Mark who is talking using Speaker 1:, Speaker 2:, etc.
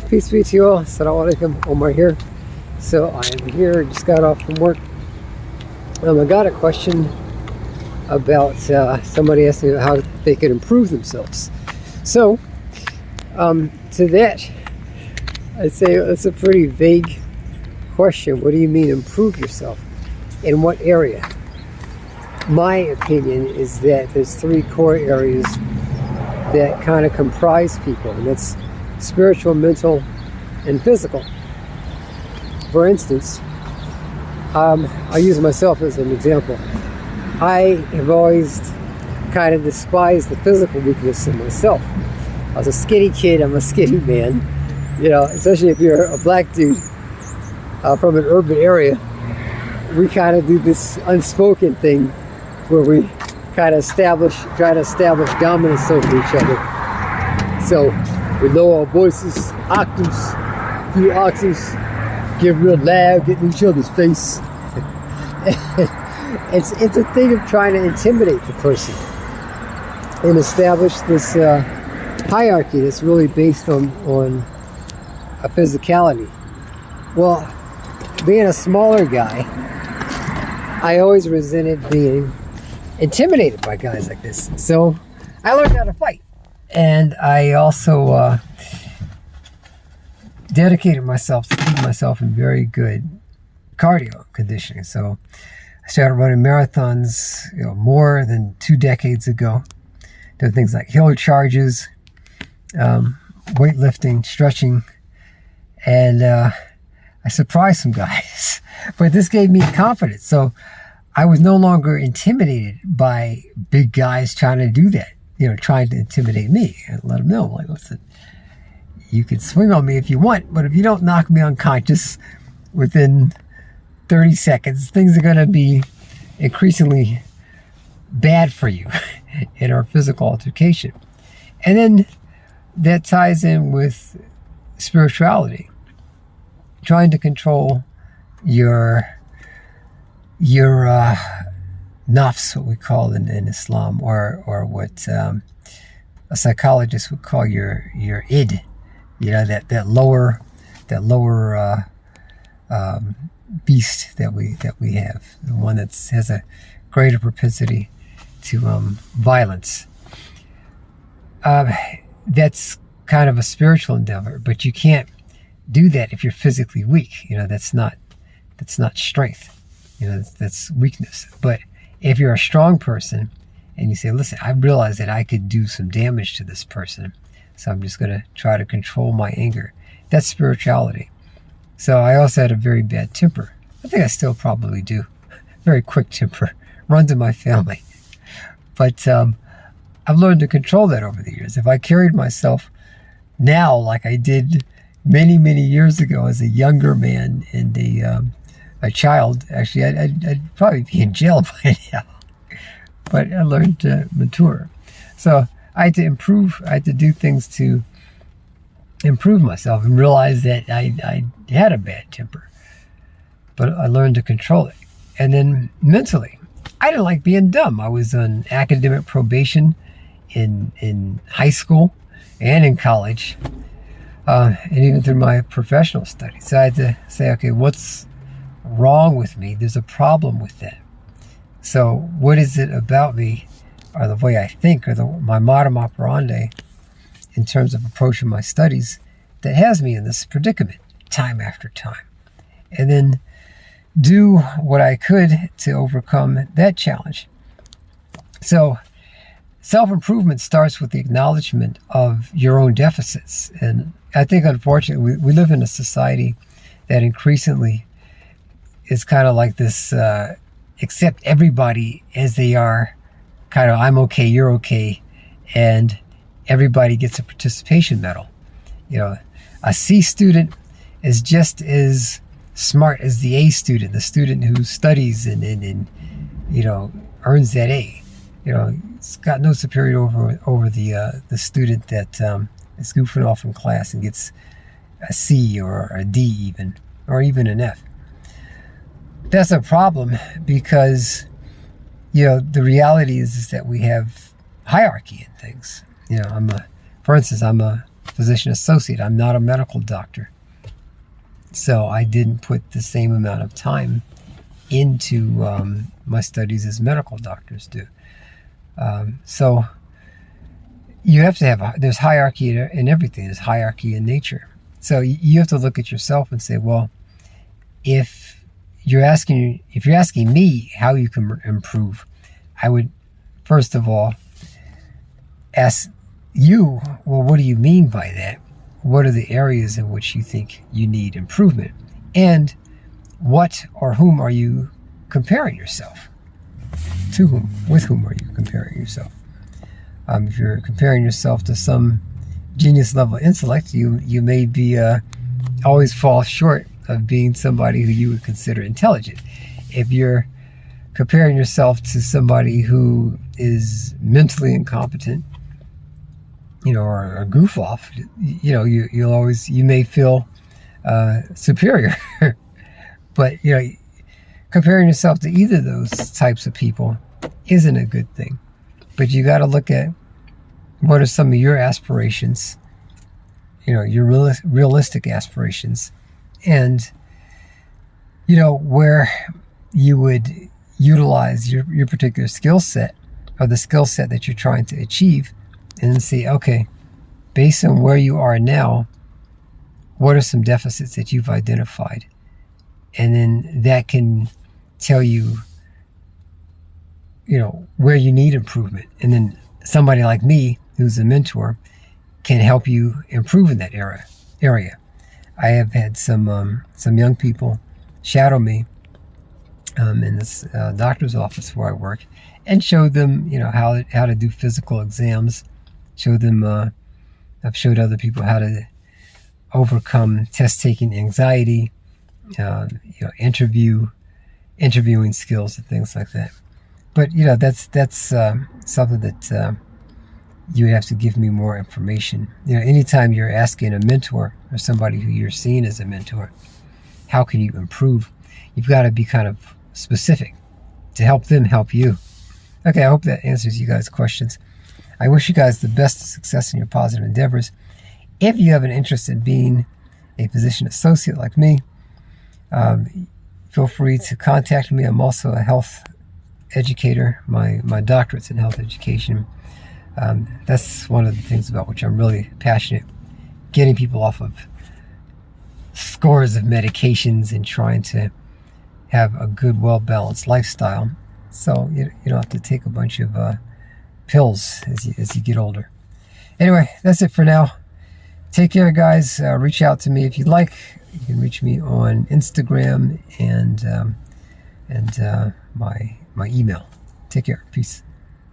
Speaker 1: Peace be to you all. Assalamualaikum. Omar here. So I'm here, just got off from work. I got a question about somebody asked me how they could improve themselves. So to that, I'd say it's a pretty vague question. What do you mean improve yourself? In what area? My opinion is that there's three core areas that kind of comprise people, and that's spiritual, mental, and physical. For instance, I'll use myself as an example. I have always kind of despised the physical weakness in myself. I was a skinny kid, I'm a skinny man. You know, especially if you're a black dude from an urban area, we kind of do this unspoken thing where we kind of try to establish dominance over each other. So we lower our voices, octaves, few octaves, get real loud, get in each other's face. It's a thing of trying to intimidate the person and establish this hierarchy that's really based on a physicality. Well, being a smaller guy, I always resented being intimidated by guys like this. So I learned how to fight. And I also dedicated myself to keep myself in very good cardio conditioning. So I started running marathons, more than 2 decades ago. Doing things like hill charges, weightlifting, stretching, and I surprised some guys. But this gave me confidence. So I was no longer intimidated by big guys trying to do that, trying to intimidate me. And let them know, like, listen, you can swing on me if you want, but if you don't knock me unconscious within 30 seconds, things are going to be increasingly bad for you in our physical altercation. And then that ties in with spirituality, trying to control your nafs, what we call in Islam, or what a psychologist would call your id, that lower beast that we have, the one that has a greater propensity to violence. That's kind of a spiritual endeavor, but you can't do that if you're physically weak. That's not strength. That's weakness. But if you're a strong person and you say, listen, I realize that I could do some damage to this person, so I'm just going to try to control my anger. That's spirituality. So I also had a very bad temper. I think I still probably do. Very quick temper. Runs in my family. But I've learned to control that over the years. If I carried myself now like I did many, many years ago as a younger man and a child, actually, I'd probably be in jail by now. But I learned to mature. So I had to improve. I had to do things to improve myself and realize that I had a bad temper. But I learned to control it. And then mentally, I didn't like being dumb. I was on academic probation in high school and in college, and even through my professional studies. So I had to say, okay, what's wrong with me? There's a problem with that. So what is it about me, or the way I think, or my modus operandi in terms of approaching my studies that has me in this predicament time after time? And then do what I could to overcome that challenge. So self-improvement starts with the acknowledgement of your own deficits. And I think, unfortunately, we live in a society that increasingly is kind of like this, accept everybody as they are, kind of, I'm okay, you're okay, and everybody gets a participation medal. A C student is just as smart as the A student, the student who studies and earns that A. It's got no superiority over the student that is goofing off in class and gets a C or a D even, or even an F. That's a problem because, the reality is that we have hierarchy in things. For instance, I'm a physician associate. I'm not a medical doctor. So I didn't put the same amount of time into my studies as medical doctors do. So you have to have, there's hierarchy in everything. There's hierarchy in nature. So you have to look at yourself and say, well, if you're asking me how you can improve, I would first of all ask you, well, what do you mean by that? What are the areas in which you think you need improvement? And what or whom are you comparing yourself? To whom? With whom are you comparing yourself? If you're comparing yourself to some genius level intellect, you may be always fall short of being somebody who you would consider intelligent. If you're comparing yourself to somebody who is mentally incompetent, or a goof off, you may feel superior. But comparing yourself to either of those types of people isn't a good thing. But you got to look at what are some of your aspirations, your realistic aspirations, and where you would utilize your particular skill set or the skill set that you're trying to achieve, and then say, okay, based on where you are now, what are some deficits that you've identified? And then that can tell you, where you need improvement. And then somebody like me, who's a mentor, can help you improve in that area. I have had some young people shadow me in this doctor's office where I work, and showed them, how to do physical exams. I've showed other people how to overcome test-taking anxiety, interviewing skills and things like that. But that's something that you would have to give me more information. Anytime you're asking a mentor or somebody who you're seeing as a mentor, how can you improve? You've got to be kind of specific to help them help you. Okay, I hope that answers you guys' questions. I wish you guys the best of success in your positive endeavors. If you have an interest in being a physician associate like me, feel free to contact me. I'm also a health educator. My doctorate's in health education. That's one of the things about which I'm really passionate, getting people off of scores of medications and trying to have a good, well-balanced lifestyle. So you don't have to take a bunch of pills as you get older. Anyway, that's it for now. Take care, guys. Reach out to me if you'd like. You can reach me on Instagram and my email. Take care. Peace.